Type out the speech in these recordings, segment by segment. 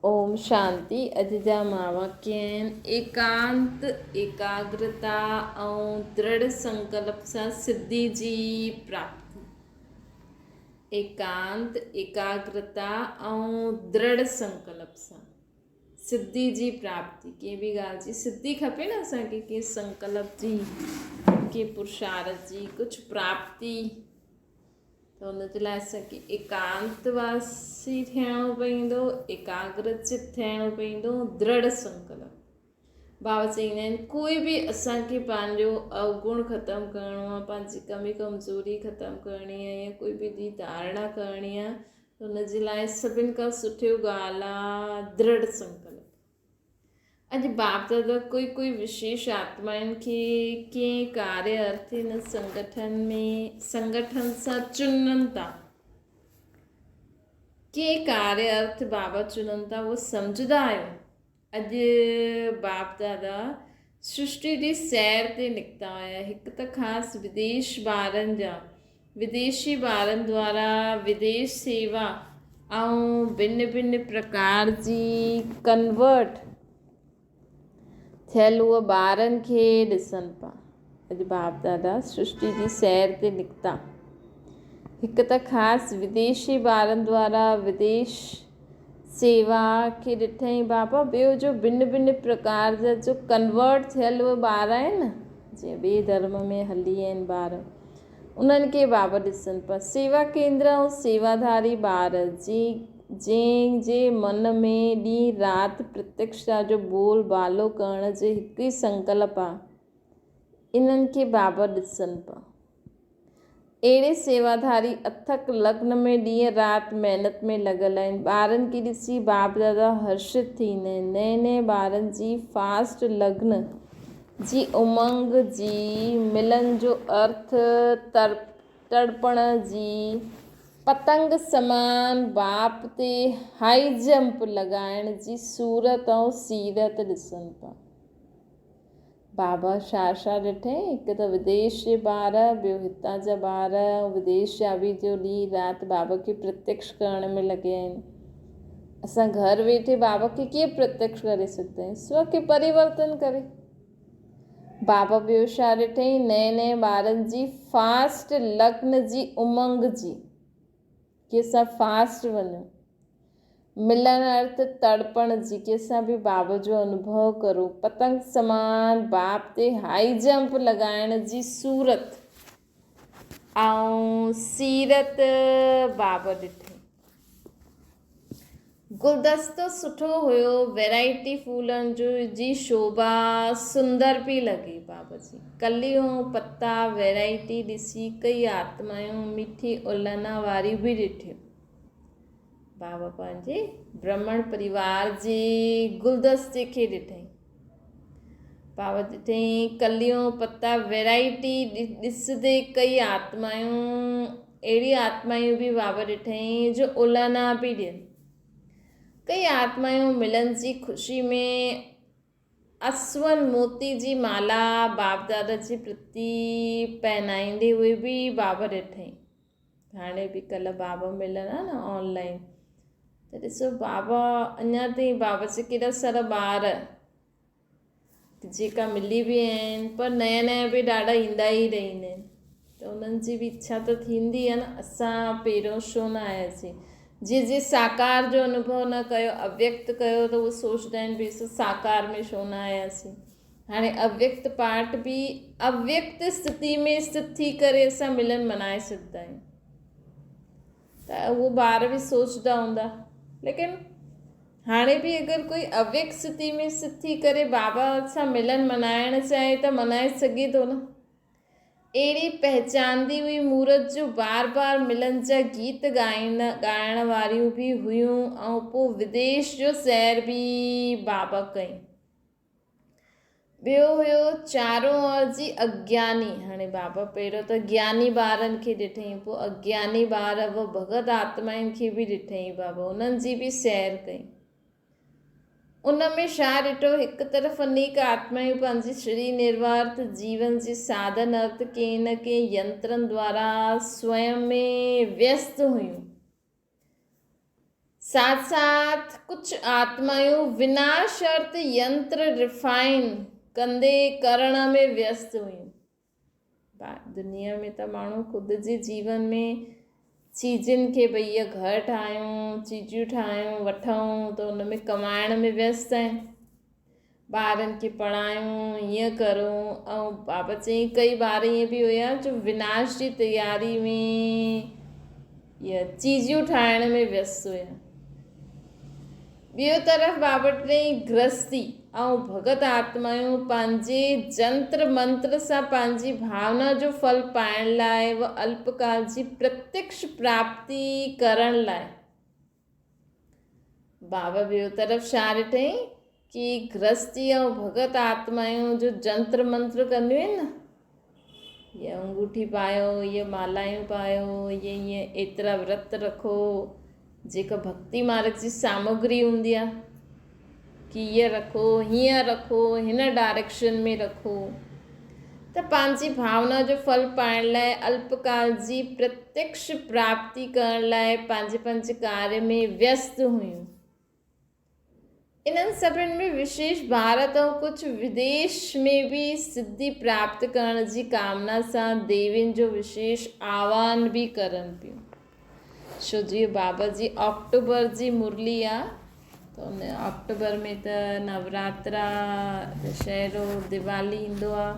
ओम शांति। अॼु जा महावाक्य आहिनि। एकांत एकाग्रता ऐं दृढ़ संकल्प सां सिद्धि जी प्राप्ति। एकांत एकाग्रता ऐं दृढ़ संकल्प सां सिद्धि जी प्राप्ति। कंहिं बि ॻाल्हि जी सिद्धि खपे न असांखे, कंहिं संकल्प जी, कंहिं पुरुषार्थ जी, कुझु प्राप्ति। त हुनजे लाइ असांखे एकांतवासी थियणो पवंदो, एकाग्रचित थियणो पवंदो, दृढ़ संकल्प। बाबा चवंदा आहिनि कोई बि असांखे पंहिंजो अवगुण ख़तमु करिणो आहे, पंहिंजी कमी कमज़ोरी ख़तमु करणी आहे, या कोई बि जी धारणा करणी आहे, त हुनजे लाइ सभिनि खां सुठो ॻाल्हि आहे दृढ़ संकल्प। अॼु बाप दादा कोई विशेष आत्माउनि खे कंहिं कार्य अर्थ हिन संगठन सां चुननि था। कंहिं कार्य अर्थ बाबा चुननि था, उहो सम्झंदा आहियो। अॼु बाप दादा सृष्टि जी सैर ते निकिता हुया। हिकु त ख़ासि विदेशी ॿारनि द्वारा विदेश सेवा ऐं भिन्न प्रकार जी कन्वर्ट थियल उहे ॿारनि खे ॾिसनि पिया। अॼु बाप दादा सृष्टि जी सैर ते निकिता। हिकु त ख़ासि विदेशी ॿारनि द्वारा विदेश सेवा खे ॾिठई बाबा। ॿियो जो भिन्न प्रकार जा जो कन्वर्ट थियल उहे ॿार आहिनि न, जीअं ॿिए धर्म में हली आहिनि ॿार, उन्हनि खे बाबा ॾिसनि पिया। सेवा केंद्र ऐं सेवाधारी ॿार जंहिंजे मन में ॾींहुं राति प्रत्यक्षता जो बोल बालो करण जो हिकु ई संकल्प आहे, इन्हनि खे बाबा ॾिसनि पिया। अहिड़े सेवाधारी अथक लग्न में ॾींहुं राति महिनत में लॻल आहिनि। ॿारनि खे ॾिसी बाप दादा हर्षित थींदा आहिनि। नए ॿारनि जी फास्ट लग्न जी उमंग जी मिलन जो अर्थ तड़पण जी पतंग समान बाप ते हाई जंप लॻाइण जी सूरत ऐं सीरत ॾिसनि पिया। बाबा छा ॾिठई? हिकु त विदेश जे ॿार, ॿियो हितां जा ॿार, विदेश जा बि जो ॾींहुं राति बाबा खे प्रत्यक्ष करण में लॻिया आहिनि। असां घर वेठे बाबा खे कीअं प्रत्यक्ष करे सघंदा आहियूं? स्व खे परिवर्तन करे। बाबा ॿियो छा ॾिठई? नए ॿारनि जी फास्ट लग्न जी उमंग जी, कि असां फास्ट वञूं। मिलन अर्थ तड़पण जी, कि असां बि बाबा जो अनुभव करूं। पतंग समान बाप ते हाई जंप लॻाइण जी सूरत ऐं सीरत बाबा ॾिठई। गुलदस्तो सुठो हुयो, वैराइटी फूलनि जी शोभा सुंदर पई लॻे बाबा जी। कलियूं पत्ता वैराइटी ॾिसी कई आत्मायूं मिठी उलना वारी बि ॾिठियूं। बाबा पंहिंजे ब्राह्मण परिवार जे गुलदस्ते खे ॾिठई। बाबा ॾिठई कलियूं पत्ता वैराइटी ॾिसंदे कई आत्मायूं, अहिड़ी आत्मायूं बि बाबा ॾिठई जो उलना पई ॾियनि। कई आत्मायूं मिलन जी ख़ुशी में असवन मोती जी माला बाप दादा जे प्रति पहनाईंदे हुए बि बाबा ॾिठई। हाणे बि कल्ह बाबा मिलन आहे न ऑनलाइन, त ॾिसो बाबा अञा ताईं बाबा जे केॾा सारा ॿार जेका मिली बि आहिनि, पर नया बि ॾाढा ईंदा ई रहंदा आहिनि। त उन्हनि जी बि इच्छा त थींदी आहे न, असां पहिरियों छो न आयासीं। जे साकार जो अनुभव न कयो, अव्यक्त कयो, त उहे सोचंदा आहिनि भई असां साकार में छो न आयासीं। हाणे अव्यक्त पाठ बि अव्यक्त स्थिति में स्थित थी करे असां मिलन मनाए सघंदा आहियूं। त उहो ॿार बि सोचंदा हूंदा। लेकिन हाणे बि अगरि कोई अव्यक्त स्थिति में स्थित थी करे बाबा सां मिलन मनाइण चाहे त मनाए सघे थो न। अहिड़ी पहचानदी हुई मूर्त जो बार मिलन जा गीत ॻाइण वारियूं बि हुयूं। ऐं पोइ विदेश जो सैर बि बाबा कई। ॿियो हुयो चारों ओर जी अज्ञानी। हाणे बाबा पहिरियों त ज्ञानी ॿारनि खे ॾिठई, पोइ अज्ञानी ॿार वो भगत आत्माउनि खे बि ॾिठई बाबा, उन्हनि जी बि सैर कई। उन में छा ॾिठो? हिकु तरफ़ अनेक आत्मायूं पंहिंजी श्री निर्वार्थ जीवन जे साधन अर्थ कंहिं न कंहिं यंत्रनि द्वारा स्वयं में व्यस्त हुयूं। साथ साथ कुछ आत्मायूं बिना शर्त यंत्र रिफाइन कंदे करण में व्यस्त हुयूं। दुनिया में त माण्हू ख़ुदि जे जीवन में चीज़ुनि खे भई इहा घर ठाहियूं, चीजियूं ठाहियूं, वठूं, त उन में कमाइण में व्यस्त आहिनि। ॿारनि खे पढ़ायूं, हीअं करूं। ऐं बाबा चई कई ॿार ईअं बि हुया जो विनाश जी तयारी में इहा चीजियूं ठाहिण में व्यस्त हुया। ॿियो तरफ़ बाबा चई गृहस्थी ऐं भगत आत्मायूं पंहिंजे जंत्र मंत्र सां पंहिंजी भावना जो फल पाइण लाइ व अल्पकाल जी प्रत्यक्ष प्राप्ति करण लाइ। बाबा ॿियो तरफ़ छा ॾिठई कि गृहस्थी ऐं भगत आत्मायूं जो जंत्र मंत्र कंदियूं आहिनि न, ये अंगूठी पायो, ये मालायूं पायो, ये ईअं एतिरा व्रत रखो, जेका भक्ति मार्ग जी सामग्री हूंदी आहे कि हीअ रखो, हीअं रखो, हिन डायरेक्शन में रखो, त पंहिंजी भावना जो फल पाइण लाइ अल्पकाल जी प्रत्यक्ष प्राप्ति करण लाइ पंहिंजे कार्य में व्यस्त हुयूं। इन्हनि सभिनि में विशेष भारत ऐं कुझु विदेश में भी सिद्धि प्राप्त करण जी कामना सां देवियुनि जो विशेष आह्वान भी करनि पियूं। छो जी बाबा जी अक्टूबर जी मुरली आहे, त उन अक्टूबर में त नवरात्रा, दशहरो, दिवाली ईंदो आहे,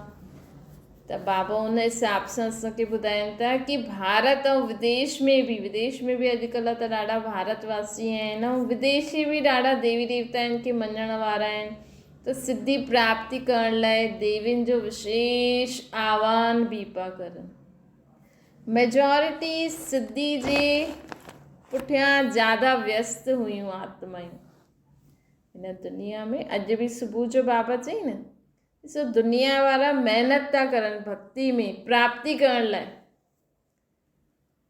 त बाबा उन हिसाब सां असांखे ॿुधाइनि था कि भारत ऐं विदेश में बि अॼुकल्ह त ॾाढा भारतवासी आहिनि ऐं विदेशी बि ॾाढा देवी देवताउनि खे मञण वारा आहिनि। त सिद्धि प्राप्ति करण लाइ देवियुनि जो विशेष आह्वान बि पिया करनि। मेजॉरिटी सिद्धि जे पुठियां ज़्यादा व्यस्त हुयूं आत्मायूं हिन दुनिया में। अॼु बि सुबुह जो बाबा चई न, ॾिसो दुनिया वारा महिनत था करनि भक्ति में प्राप्ति करण लाइ,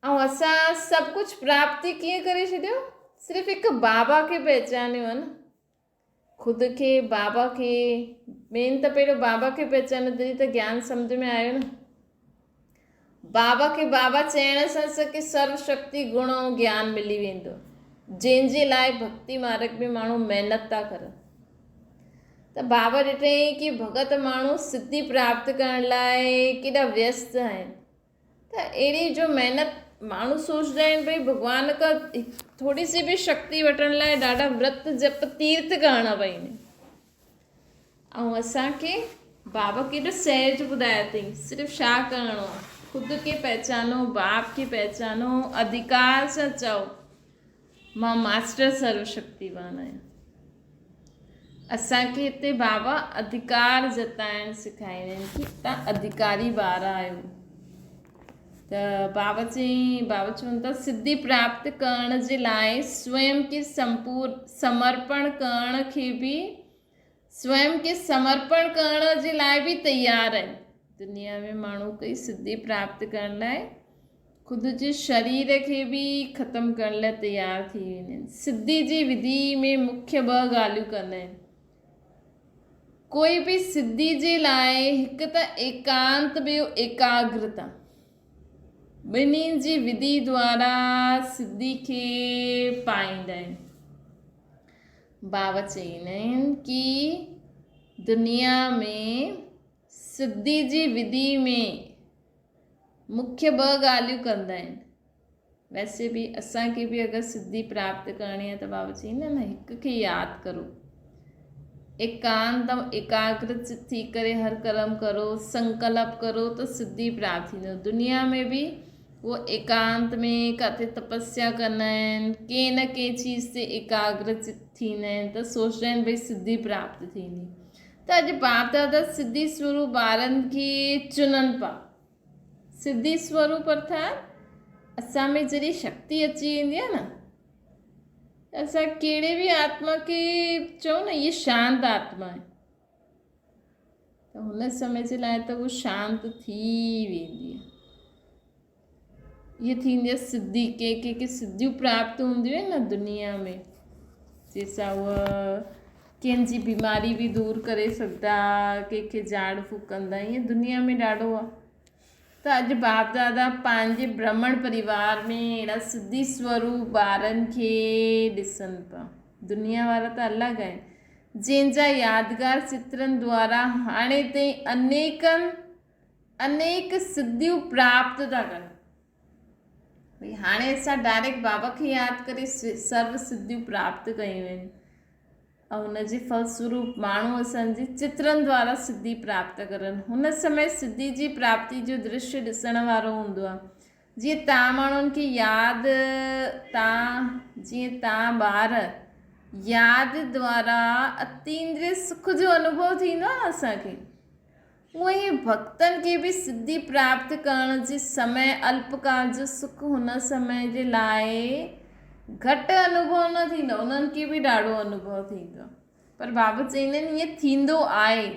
ऐं असां सभु कुझु प्राप्ति कीअं करे छॾियो, सिर्फ़ु हिकु बाबा खे पहचानियो आहे न, ख़ुदि खे, बाबा खे। मेन त पहिरियों बाबा खे पहचानो, तॾहिं त ज्ञान सम्झ में आयो न। बाबा खे बाबा चइण सां असांखे सर्वशक्ति गुण ऐं ज्ञान मिली वेंदो, जंहिंजे लाइ भक्ति मार्ग में माण्हू महिनत था करनि। त बाबा ॾिठई कि भगत माण्हू सिद्धि प्राप्त करण लाइ केॾा व्यस्त आहिनि। त अहिड़ी जो महिनत माण्हू सोचंदा आहिनि भई भॻवान खां थोरी सी बि शक्ति वठण लाइ ॾाढा व्रत जप तीर्थ करणा पवंदा। ऐं असांखे बाबा केॾो सहज ॿुधायो अथई, सिर्फ़ु छा करिणो आहे, ख़ुदि खे पहचानो, बाप खे पहचानो, अधिकार सां चओ मां मास्टर सर्वशक्तिवान आहियां। असांखे हिते बाबा अधिकार जताइण सेखारींदा आहिनि कि तव्हां अधिकारी ॿार आहियो। त बाबा चवनि था सिद्धि प्राप्त करण जे लाइ स्वयं खे समर्पण करण जे लाइ भी तयार आहिनि। दुनिया में माण्हू कई सिद्धि प्राप्त करण लाइ ख़ुदि जे शरीर खे भी ख़तमु करण लाइ तयार थी वेंदा आहिनि। सिद्धि जी विधि में मुख्य 2 ॻाल्हियूं कंदा आहिनि। कोई भी सिद्धि जे लाइ हिकु त एकांत, ॿियो एकाग्रता, ॿिन्ही जी विधि द्वारा सिद्धि खे पाईंदा आहिनि। बाबा चईंदा आहिनि कि दुनिया में सिद्धि जी विधि में मुख्य 2 ॻाल्हियूं कंदा आहिनि। वैसे भी असांखे भी अगरि सिद्धि प्राप्त करणी आहे त बाबा चईंदा न, हिक खे यादि करो, एकांत एकाग्र थी करे हर कर्म करो, संकल्प करो त सिद्धि प्राप्त थींदो। दुनिया में भी वो एकांत में किथे तपस्या कंदा आहिनि, कंहिं न कंहिं चीज़ ते एकाग्र थींदा आहिनि, त सोचंदा आहिनि भई सिद्धि प्राप्त थींदी। त अॼु बाप दादा सिद्धि स्वरूप ॿारनि खे चुननि पिया। सिद्धि स्वरूप अर्थात असां में जॾहिं शक्ति अची वेंदी आहे न, असां कहिड़े भी आत्मा खे चऊं न ये शांत आत्मा आहे, त हुन समय जे लाइ त उहो शांत थी वेंदी आहे। ये थींदी आहे सिद्धि। के सिद्धियूं प्राप्त हूंदियूं आहिनि न दुनिया में, जंहिंसां उहा कंहिंजी बीमारी भी दूर करे सघंदा, कंहिंखे झाड़ फूक कंदा, ईअं दुनिया में ॾाढो आहे। त अॼु बाप दादा पंहिंजे ब्राह्मण परिवार में अहिड़ा सिद्धि स्वरूप ॿारनि खे ॾिसनि पिया। दुनिया वारा त अलॻि आहिनि, जंहिंजा यादगार चित्रनि द्वारा हाणे ताईं अनेक सिद्धियूं प्राप्त था कनि। भई हाणे असां डायरेक्ट बाबा खे यादि करे सर्व सिद्धियूं प्राप्त कयूं आहिनि, ऐं हुनजे फलस्वरूप माण्हू असांजे चित्रनि द्वारा सिद्धि प्राप्त करनि। हुन समय सिद्धि जी प्राप्ति जो दृश्य ॾिसण वारो हूंदो आहे। जीअं तव्हां माण्हुनि खे जीअं तव्हां ॿार यादि द्वारा अतींद्रिय सुख जो अनुभव थींदो आहे असांखे, उहे ई भक्तनि खे बि सिद्धि प्राप्त करण जे समय अल्पकाल जो सुख हुन समय जे लाइ घटि अनुभव न थींदो, उन्हनि खे बि ॾाढो अनुभव थींदो। पर बाबा चईंदा आहिनि ईअं थींदो आहे।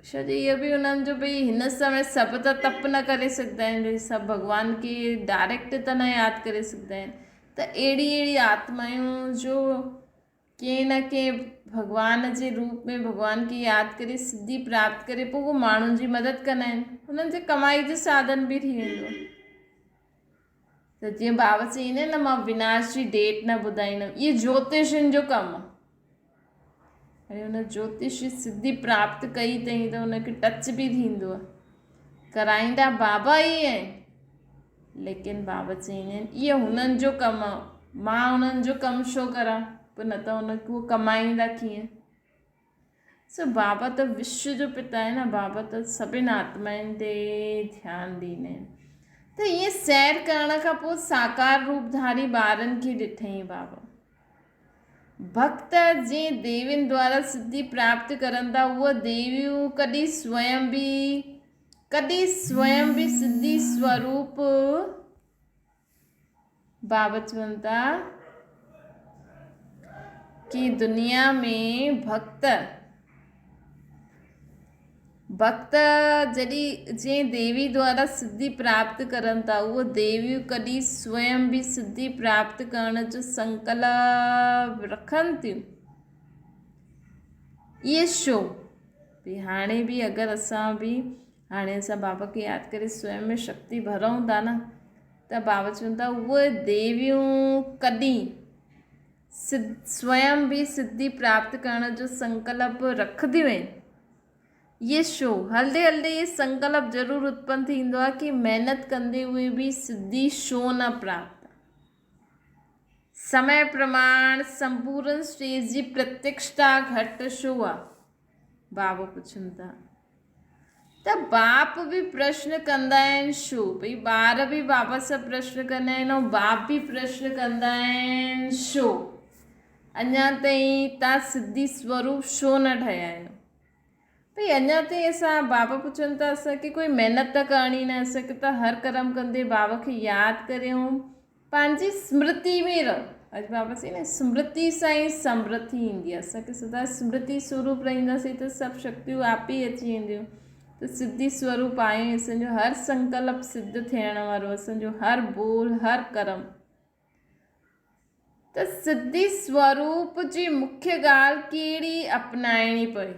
छो जो इहो बि उन्हनि जो भई हिन समय सभु त तप न करे सघंदा आहिनि, भई सभु भॻवान खे डायरेक्ट त न यादि करे सघंदा आहिनि। त अहिड़ी आत्मायूं जो कंहिं न कंहिं भॻवान जे रूप में भॻवान खे यादि करे सिद्धि प्राप्त करे पोइ उहो माण्हुनि जी मदद कंदा आहिनि, हुननि जे कमाई जो साधन बि थी वेंदो। त जीअं बाबा चईंदा आहिनि न, मां विनाश जी डेट न ॿुधाईंदमि, इहे ज्योतिषनि जो कमु आहे। हाणे हुन ज्योतिष सिद्धि प्राप्त कई अथई त हुनखे टच बि थींदो आहे, कराईंदा बाबा ई आहिनि, लेकिन बाबा चईंदा आहिनि इहो हुननि जो कमु आहे, मां हुननि जो कमु छो करां, पोइ न त हुनखे उहो कमाईंदा कीअं। सो बाबा त विश्व जो पिता आहे न, बाबा त सभिनि आत्माउनि ते ध्यानु ॾींदा आहिनि। त ईअं सैर करण खां पोइ साकार रूपधारी ॿारनि खे ॾिठई बाबा। भक्त जीअं देवियुनि द्वारा सिद्धि प्राप्त करनि था, उहे देवियूं कॾहिं स्वयं बि सिद्धि स्वरूप बाबा चवनि था कि दुनिया में भक्त जॾहिं जीअं देवी द्वारा सिद्धि प्राप्त करनि था, उहे देवियूं कॾहिं स्वयं बि सिद्धि प्राप्त करण जो संकल्प रखनि थियूं। इहे छो? भई हाणे बि अगरि हाणे असां बाबा खे यादि करे स्वयं में शक्ति भरूं था न, त बाबा चवनि था उहे देवियूं कॾहिं स्वयं बि सिद्धि प्राप्त करण जो संकल्प रखंदियूं आहिनि। ये छो? हलदे हलदे ये संकल्प ज़रूरु उत्पन्न थींदो आहे कि महिनत कंदे हुए बि सिद्धि छो न प्राप्त। समय प्रमाण संपूर्ण स्टेज जी प्रत्यक्षता घटि छो आहे, बाबा पुछनि था। त बाप बि प्रश्न कंदा आहिनि छो? भई ॿार बि बाबा सां प्रश्न कंदा आहिनि ऐं बाप बि प्रश्न कंदा आहिनि छो? अञा ताईं तव्हां सिद्धि स्वरूप छो न ठहिया आहियो? भई अञा ताईं असां बाबा पुछनि था असांखे कोई महिनत त करणी न, असांखे त हर कर्म कंदे बाबा खे यादि करियूं, पंहिंजी स्मृति में रहो। अॼु बाबा चई न स्मृति सां ई समृद्धि ईंदी आहे। असांखे सदा स्मृति स्वरूप रहंदासीं त सभु शक्तियूं आप ई अची वेंदियूं। त सिद्धि स्वरूप आहियूं, असांजो हर संकल्प सिद्ध थियण वारो, असांजो हर बोल हर कर्म। त सिद्धि स्वरूप जी मुख्य ॻाल्हि कहिड़ी अपनाइणी पई?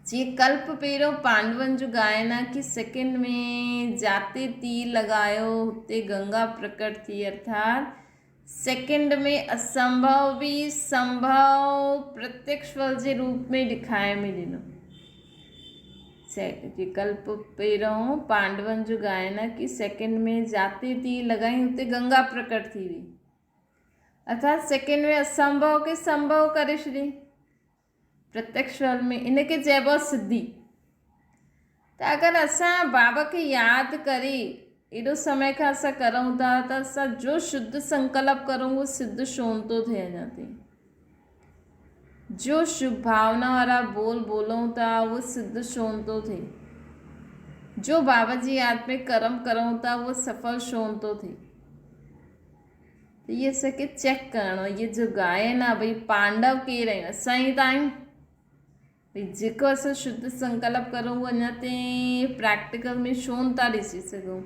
जीअं कल्प पहिरियों पांडवनि जो गायन आहे कि सेकेंड में जाते तीर लॻायो हुते गंगा प्रकट थी, अर्थात सेकेंड में असंभव बि संभव प्रत्यक्ष फल जे रूप में ॾेखारे में ॾिनो। कल्प पहिरियों पांडवनि जो गायन आहे कि सेकेंड में जाते तीर लॻाई हुते गंगा प्रकट थी वई, अर्थात सेकेंड में असंभव खे संभव करे छॾी प्रत्यक्ष फल में। इनखे चइबो आहे सिद्धि। त अगरि असां बाबा खे यादि करे एॾो समय खां असां करूं था त असां जो शुद्ध संकल्प करूं उहो सिद्ध छो थो थिए अञा ताईं। जो शुभ भावना वारा बोल बोलूं था उहो सिद्ध छो थो थिए। जो बाबा जी यादि में कर्म करूं था उहो सफल छो थो थिए। त इहे असांखे चेक करिणो आहे। इहे जो गायन आहे भई पांडव केरु आहियूं? असां ई त आहियूं। भई जेको असां शुद्ध संकल्प करूं उहो अञा ताईं प्रैक्टिकल में छो था ॾिसी सघूं।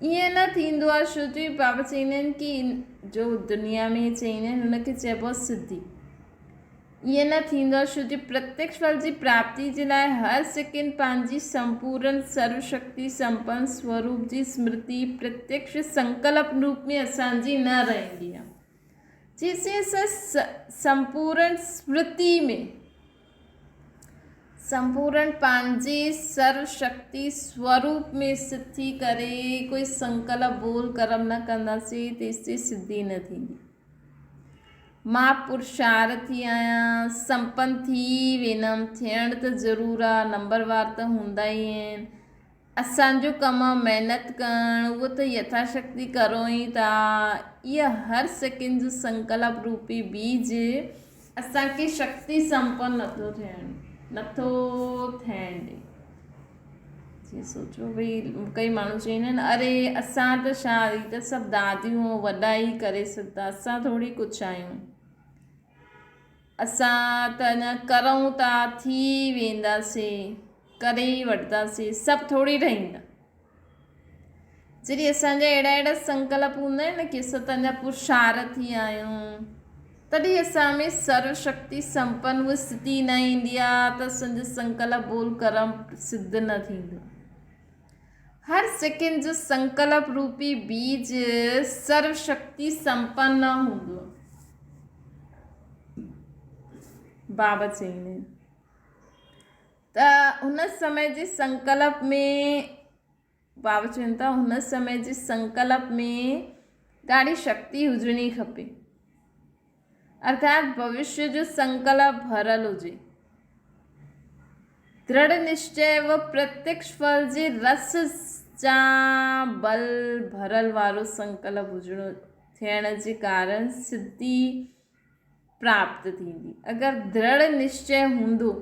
ईअं न थींदो आहे छो जो बाबा चवंदा आहिनि कि जो दुनिया में चवंदा आहिनि हुनखे चइबो आहे सिद्धि। ईअं न थींदो छो जो प्रत्यक्ष फल जी प्राप्ति जे लाइ हर सेकेंड पंहिंजी संपूर्ण सर्वशक्ति संपन्न स्वरूप जी स्मृति प्रत्यक्ष संकल्प रूप में असांजी न रहंदी आहे। जैसे असां संपूर्ण स्मृति में संपूर्ण पंहिंजे सर्वशक्ति स्वरूप में स्थित थी करे कोई संकल्प बोल कर्म न कंदासीं तेसिताईं सिद्धि न थींदी। मां पुरुषार्थी आहियां, संपन्न थी वेंदमि, थियण त ज़रूरु आहे, नंबरवार त हूंदा ई आहिनि। असांजो कमु आहे महिनत करणु, उहो त यथाशक्ति करो ई था। इहा हर सेकेंड जो संकल्प रूपी बीज असांखे शक्ति संपन्न नथो थियण ॾे। जी सोचो भई कई माण्हू चवंदा आहिनि अरे असां त छा त सभु दादियूं वॾा ई करे सघंदा, असां थोरी कुझु आहियूं, असां त अञा करूं था, थी वेंदासीं, करे ई वठंदासीं, सभु थोरी रहंदा। जॾहिं असांजा अहिड़ा संकल्प हूंदा आहिनि न की असां त अञा पुरुषार्थी आहियूं, तॾहिं असां में सर्वशक्ति संपन्न उहा स्थिति न ईंदी आहे त असांजो संकल्प बोल कर्म सिद्ध न थींदो। हर सेकेंड जो संकल्प रूपी बीज सर्वशक्ति संपन्न हूंदो। बाबा चवंदा आहिनि त हुन समय जे संकल्प में, बाबा चवनि था हुन समय जे संकल्प में ॾाढी शक्ति हुजणी खपे, अर्थात भविष्य जो संकल्प भरियलु हुजे। दृढ़ निश्चय व प्रत्यक्ष फल जे रस जा बल भरल वारो संकल्प हुजणो थियण जे कारण सिद्धि प्राप्त थींदी। अगरि दृढ़ निश्चय हूंदो,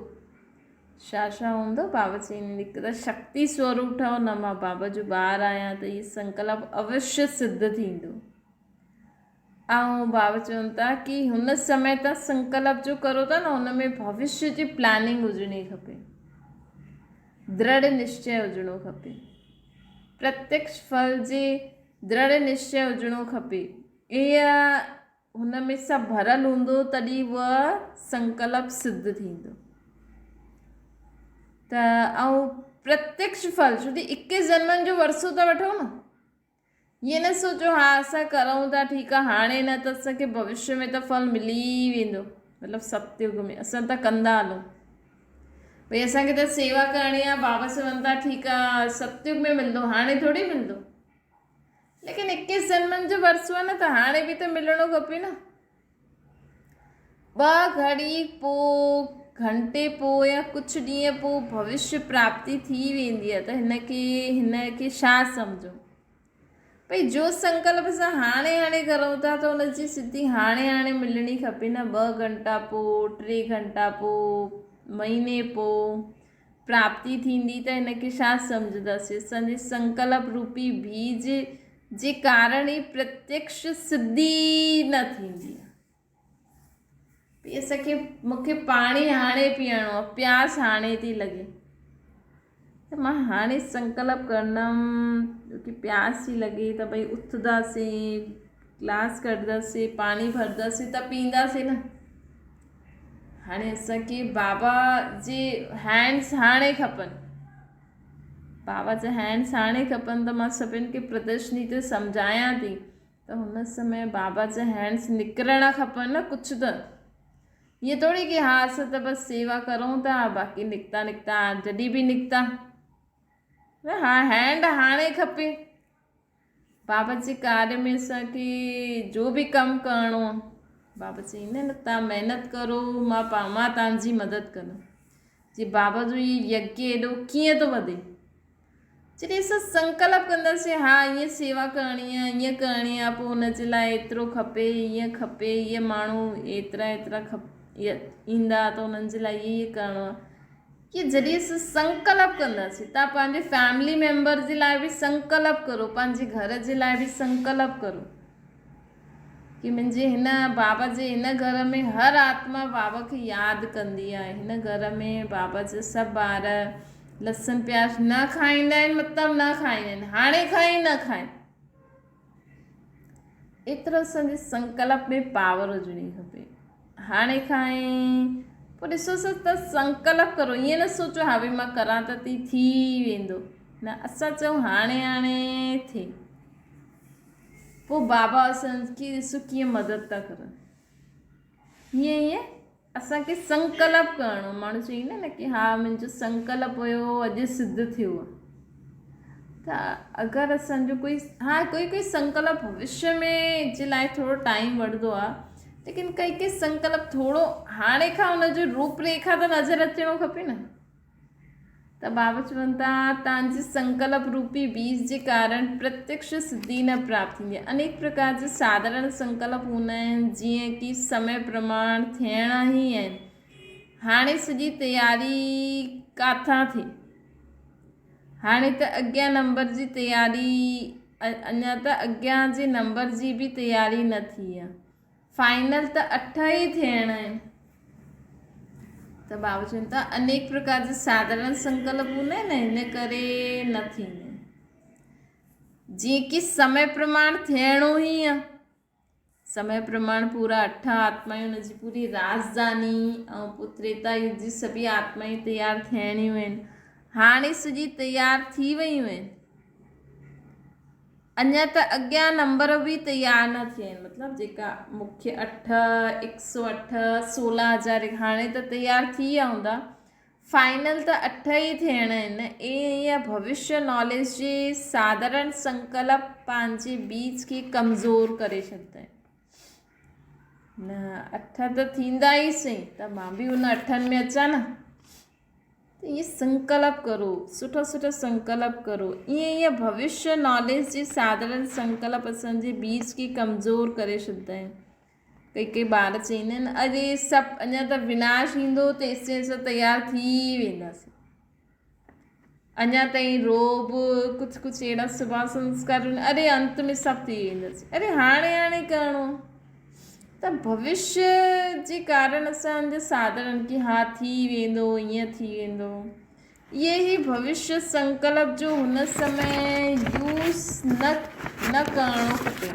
छा हूंदो, बाबा चवंदा हिकु त शक्ति स्वरूप ठहो न, मां बाबा जो ॿार आहियां त इहो संकल्प अवश्य सिद्ध थींदो। ऐं बाबा चवनि था कि हुन समय तव्हां संकल्प जो करो था न, हुन में भविष्य जी प्लानिंग हुजणी खपे, दृढ़ निश्चय हुजणो खपे, प्रत्यक्ष फल जे दृढ़ निश्चय हुजणो खपे। इहा हुन में सभु भरियलु हूंदो तॾहिं उहा संकल्प सिद्ध थींदो। त ऐं प्रत्यक्ष फल छो कि 21 जन्मनि जो वरसो था वठो न, ईअं न सोचो हा असां करूं था ठीकु आहे, हाणे न त असांखे भविष्य में त फल मिली वेंदो, मतिलबु सतयुग में असां त कंदा हलूं भई असांखे त सेवा करणी आहे, बाबा चवनि था ठीकु आहे सतयुग में मिलंदो, हाणे थोरी मिलंदो। लेकिन 21 जन्मनि जो वरसो आहे न, त हाणे बि त मिलणो खपे न। 2 घड़ी पोइ, घंटे पोइ या कुझु ॾींहं पोइ भविष्य प्राप्ति थी वेंदी आहे, त हिनखे छा सम्झो भई जो संकल्प असां हाणे करूं था त हुनजी सिद्धि हाणे मिलणी खपे न। 2 घंटा पोइ, 3 घंटा पोइ, महीने पोइ प्राप्ति थींदी त हिनखे छा सम्झंदासीं, असांजे संकल्प रूपी बीज जे कारण ई प्रत्यक्ष सिद्धि न थींदी। असांखे मूंखे पाणी हाणे पीअणो आहे, प्यास हाणे थी लॻे त मां हाणे संकल्प कंदमि की प्यास थी लॻे त भई उथंदासीं, गिलास कढंदासीं, पाणी भरंदासीं त पीअंदासीं न। हाणे असांखे बाबा जे हैंड्स हाणे खपनि, बाबा जा हैंड्स हाणे खपनि, त मां सभिनि खे प्रदर्शनी ते सम्झायां थी त हुन समय बाबा जा हैंड्स निकिरणा खपनि न कुझु त। ईअं थोरी की हा असां त बसि सेवा करूं था, बाक़ी निकिता जॾहिं बि निकिता, हा हैंड हाणे खपे। बाबा जे कार्य में असांखे जो बि कमु करिणो आहे, बाबा चईंदा आहिनि तव्हां महिनत करो, मां तव्हांजी मदद कंदुमि। जी बाबा जो इहो यज्ञ एॾो कीअं थो वधे, जॾहिं असां संकल्प कंदासीं हा ईअं सेवा करणी आहे, ईअं करणी आहे, पोइ हुनजे लाइ एतिरो खपे, ईअं खपे, ईअं माण्हू एतिरा ईंदा त हुननि जे लाइ ईअं करिणो आहे, कि जॾहिं असां संकल्प कंदासीं। तव्हां पंहिंजे फैमिली मेंबर जे लाइ बि संकल्प करो, पंहिंजे घर जे लाइ बि संकल्प करो कि मुंहिंजे हिन बाबा जे हिन घर में हर आत्मा बाबा खे यादि कंदी आहे, हिन घर में बाबा जा सभु ॿार लसन प्याज न खाईंदा आहिनि, मतिलबु न खाईंदा आहिनि, हाणे खाइनि न खाइनि, एतिरो असांजे संकल्प में पावर हुजणी खपे। हाणे खां पोइ ॾिसो त संकल्प करो, ईअं न सोचो हा भई मां करां त थी वेंदो, न असां चऊं हाणे थिए। पोइ बाबा असांखे ॾिसो कीअं मदद था करनि। हीअं असांखे संकल्प करिणो, माण्हू चवंदा न कि हा मुंहिंजो संकल्प हुयो अॼु सिद्ध थियो आहे। त अगरि असांजो कोई संकल्प भविष्य में जे लाइ थोरो टाइम वठंदो आहे, लेकिन कई संकल्प थोरो हाणे खां हुनजो रूपरेखा त नज़र अचणो खपे न। त बाबा चवनि था तव्हांजे संकल्प रूपी बीज जे कारण प्रत्यक्ष सिद्धि न प्राप्त थींदी आहे। अनेक प्रकार जे साधारण संकल्प हूंदा आहिनि, जीअं कि समय प्रमाण थियणा ई आहिनि। हाणे सॼी तयारी किथां थिए, हाणे त अॻियां नंबर जी तयारी, अञा त अॻियां जे नंबर जी बि तयारी न थी आहे, फाइनल त 8 ई थियणा आहिनि। त बाबा चवनि था अनेक प्रकार जा साधारण संकल्प हूंदा आहिनि, हिन करे न थींदा आहिनि। जीअं कि समय प्रमाण थियणो ई आहे, समय प्रमाण पूरा 8 आत्मायूं, हुनजी पूरी राजधानी ऐं पोइ त्रेता युग जी सभी आत्मायूं तयारु थियणियूं आहिनि। हाणे सॼी तयारु थी वियूं आहिनि, अञा त अॻियां नंबर बि तयारु न थिया आहिनि। मतिलबु जेका मुख्य 8, 108, 16,000 हाणे त तयारु थी विया हूंदा, फाइनल त 8 ई थियणा आहिनि। ईअं भविष्य नॉलेज जे साधारण संकल्प पंहिंजे बीज खे कमज़ोर करे छॾंदा आहिनि। न 8 त थींदा ई सही, त मां बि उन 8 में अचां न। त ये संकल्प करो, सुठा संकल्प करो। ईअं भविष्य नॉलेज जे साधारण संकल्प असांजे बीज खे कमज़ोर करे छॾंदा आहिनि। कई ॿार चवंदा आहिनि अरे सभु अञा त विनाश ईंदो तेसि असां तयारु थी वेंदासीं, अञा ताईं रोब कुझु अहिड़ा स्वभाव संस्कार, अरे अंत में सभु थी वेंदासीं, अरे हाणे करिणो। त भविष्य जे कारण असांजो साधारण कि हा थी वेंदो, ईअं थी वेंदो, ये ही भविष्य संकल्प जो हुन समय यूज़ न करिणो खपे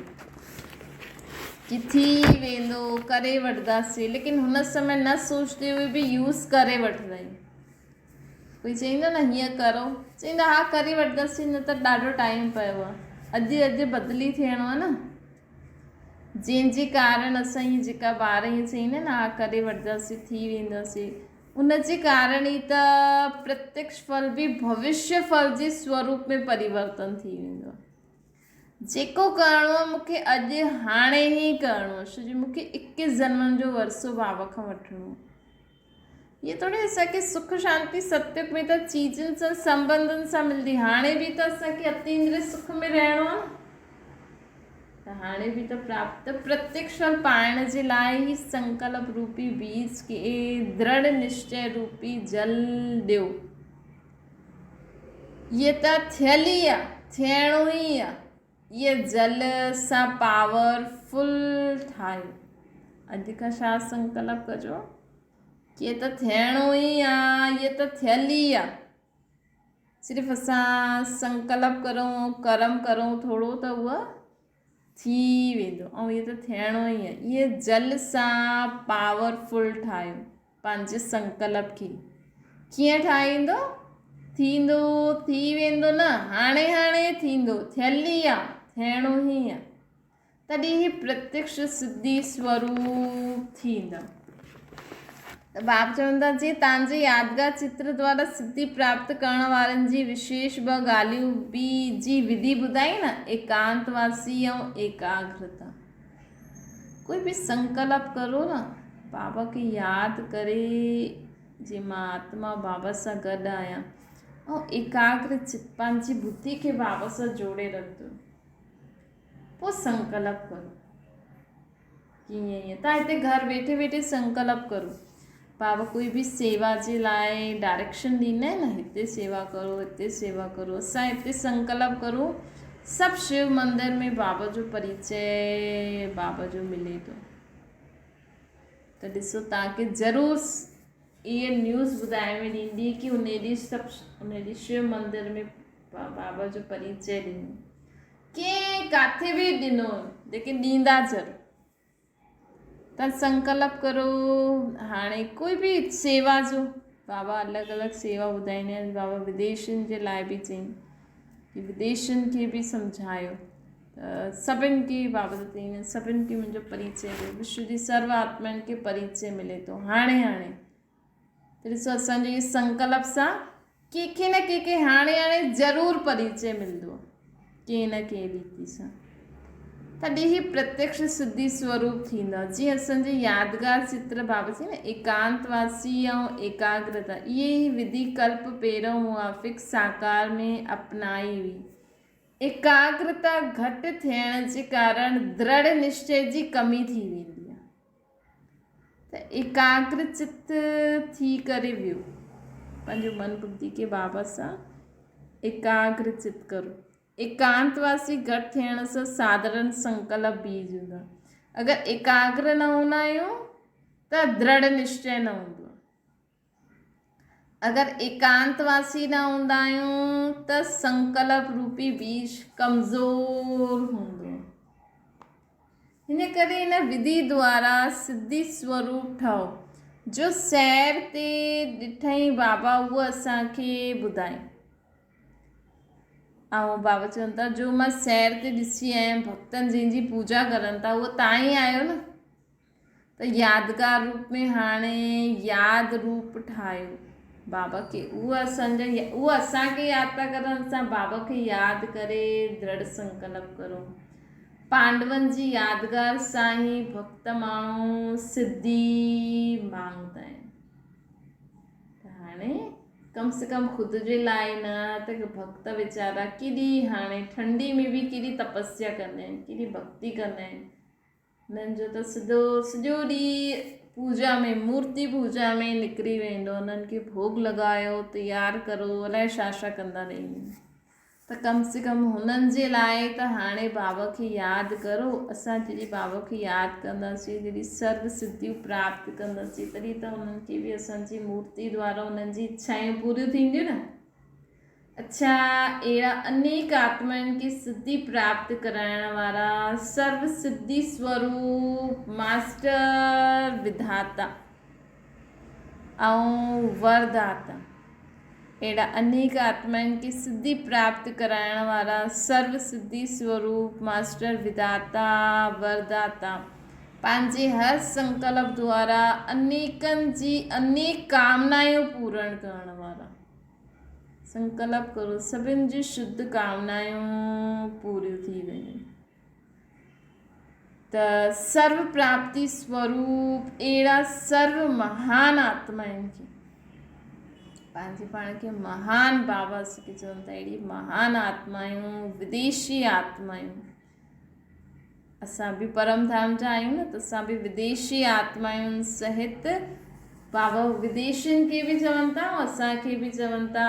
कि थी वेंदो, करे वठंदासीं, लेकिन हुन समय न सोचते हुए बि यूज़ करे वठंदा आहियूं। कोई चवंदो न हीअं करो, चवंदा हा करे वठंदासीं, न त ॾाढो टाइम पियो आहे, अॼु बदिली थियणो आहे न। जंहिंजे कारण असां हीअं जेका ॿार हीअं चवंदा आहिनि हा करे वठंदासीं, थी वेंदासीं, उनजे कारण ई त प्रत्यक्ष फल बि भविष्य फल जे स्वरूप में परिवर्तन थी वेंदो आहे। जेको करिणो आहे मूंखे अॼु हाणे ई करिणो आहे, छो जो मूंखे 21 जन्मनि जो वरसो बाबा खां वठिणो आहे। ये थोड़ी असांखे सुख शांति सत्युग में त चीजनि सां संबंधनि सां मिलंदी, हाणे बि त असांखे अतीन्द्रिय सुख में रहणो आहे न। त हाणे बि त प्राप्त प्रत्यक्ष फल पाइण जे लाइ ई संकल्प रूपी बीज खे दृढ़ निश्चय रूपी जल ॾियो। ये त थियल ई आहे, थियणो ई आहे। ये जल सां पावरफुल ठाहियो। अॼु खां छा संकल्प कजो कि ये त थियणो ई आहे, ये त थियल ई आहे। सिर्फ़ु असां संकल्प करूं, कर्म करूं थोरो त उहा थी वेंदो, ऐं ये त थियणो ई आहे। ये जल सां पावरफुल ठाहियो पंहिंजे संकल्प खे। कीअं ठाहींदो? थींदो, थी वेंदो न, हाणे थींदो, थियल ई आहे, थियणो ई आहे, तॾहिं ही प्रत्यक्ष सिद्धि स्वरूप थींदा। त बाप चवनि था जी तव्हांजे यादगार चित्र द्वारा सिद्धि प्राप्त करण वारनि जी विशेष 2 ॻाल्हियूं बि जी विधि ॿुधाई न, एकांतवासी ऐं एकाग्रता। कोई बि संकल्प करो न, बाबा खे यादि करे जी मां आत्मा बाबा सां गॾु आहियां, ऐं एकाग्र चित पंहिंजी बुद्धि खे बाबा सां जोड़े रखंदो, पोइ संकल्प करो। कीअं तव्हां हिते घर वेठे संकल्प करो। बाबा कोई बि सेवा जे लाइ डायरेक्शन ॾींदा आहिनि न, हिते सेवा करो, हिते सेवा करो। असां हिते संकल्प करो सभु शिव मंदिर में बाबा जो परिचय बाबा जो मिले थो। त ॾिसो तव्हांखे ज़रूरु इहे न्यूज़ ॿुधाइण में ॾींदी कि उन ॾींहुं शिव मंदिर में बाबा जो परिचय ॾिनो, कंहिं किथे बि ॾिनो, लेकिन ॾींदा ज़रूरु। त संकल्प करो हाणे कोई भी सेवा जो, बाबा अलग अलग सेवा ॿुधाईंदा आहिनि। बाबा विदेशनि जे लाइ बि चईं कि विदेशनि खे बि सम्झायो, सभिनि खे बाबा चईं सभिनि खे मुंहिंजो परिचय ॾियो, विश्व जी सर्व आत्माउनि खे परिचय मिले थो हाणे हाणे। त ॾिसो असांजे इहे संकल्प सां कंहिंखे न कंहिंखे हाणे हाणे ज़रूरु परिचय मिलंदो, कंहिं न कंहिं रीति सां। तॾहिं ही प्रत्यक्ष सिद्धि स्वरूप थींदा। जीअं असांजे यादगार चित्र बाबा चई न एकांतवासी ऐं एकाग्रता, इहे ई विधि कल्प पहिरियों मुआफ़िक साकार में अपनाई हुई। एकाग्रता घटि थियण जे कारण दृढ़ निश्चय जी कमी थी वेंदी आहे। त एकाग्र चित्त थी करे वियो, पंहिंजो मन बुद्धि खे बाबा सां एकाग्र चित्त करो। एकांतवासी घटि थियण सां साधारण संकल्प बीज हूंदा। अगरि एकाग्र न हूंदा आहियूं त दृढ़ निश्चय न हूंदो। अगरि एकांतवासी न हूंदा आहियूं त संकल्प रूपी बीज कमज़ोर हूंदो। हिन करे हिन विधि द्वारा सिद्धि स्वरूप ठहो। जो सैर ते ॾिठई बाबा उहो असांखे ॿुधाई। ऐं बाबा चवनि था जो मां सैर ते ॾिसी आहियां भक्तनि जंहिंजी पूजा करनि था उहो तव्हां ई आहियो न। त यादगार रूप में हाणे यादि रूप ठाहियो बाबा खे। उहो असांखे यादि था करनि, असां बाबा खे यादि करे दृढ़ संकल्प करो। पांडवनि जी यादगार सां ई भक्त माण्हू सिद्धि मांगदा आहिनि। त हाणे कम से कम ख़ुदि जे लाइ न त भक्त वीचारा केॾी हाणे ठंडी में बि केॾी तपस्या कंदा आहिनि, केॾी भक्ति कंदा आहिनि। उन्हनि जो त सॼो ॾींहुं पूजा में, मूर्ति पूजा में निकिरी वेंदो। उन्हनि खे भोग लॻायो, तयारु करो, अलाए छा छा कंदा रहंदा। त कम से कम हुननि जे लाइ त हाणे बाबा खे यादि करो। असां जॾहिं बाबा खे यादि कंदासीं, जॾहिं सर्व सिद्धियूं प्राप्त कंदासीं, तॾहिं त उन्हनि खे बि असांजी मूर्ति द्वारा उन्हनि जी इच्छाऊं पूरियूं थींदियूं न। अच्छा, अहिड़ा अनेक आत्माउनि खे सिद्धि प्राप्त कराइण वारा सर्व सिद्धि स्वरूप मास्टर विधाता ऐं वरदाता, अहिड़ा अनेक आत्माउनि खे सिद्धि प्राप्त कराइण वारा सर्व सिद्धि स्वरूप मास्टर विधाता वरदाता पंहिंजे हर संकल्प द्वारा अनेकनि जी अनेक कामनायूं पूर्ण करण वारा। संकल्प करो सभिनि जी शुद्ध कामनायूं पूरियूं थी वञनि। त सर्व प्राप्ति स्वरूप अहिड़ा सर्व महान आत्माउनि खे पंहिंजे पाण खे महान बाबा खे चवनि था, अहिड़ी महान आत्मायूं, विदेशी आत्मायूं। असां बि परम धाम जा आहियूं न, त असां बि विदेशी आत्मायुनि सहित बाबा विदेशियुनि खे बि चवनि था ऐं असांखे बि चवनि था।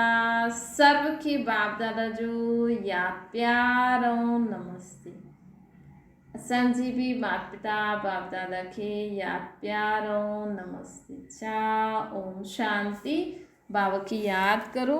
सर्व खे बाप दादा जो यादि प्यार ऐं नमस्ते। असांजी बि माता पिता बाप दादा खे यादि प्यार ऐं नमस्ते। ओम शांति। बाबा की याद करो।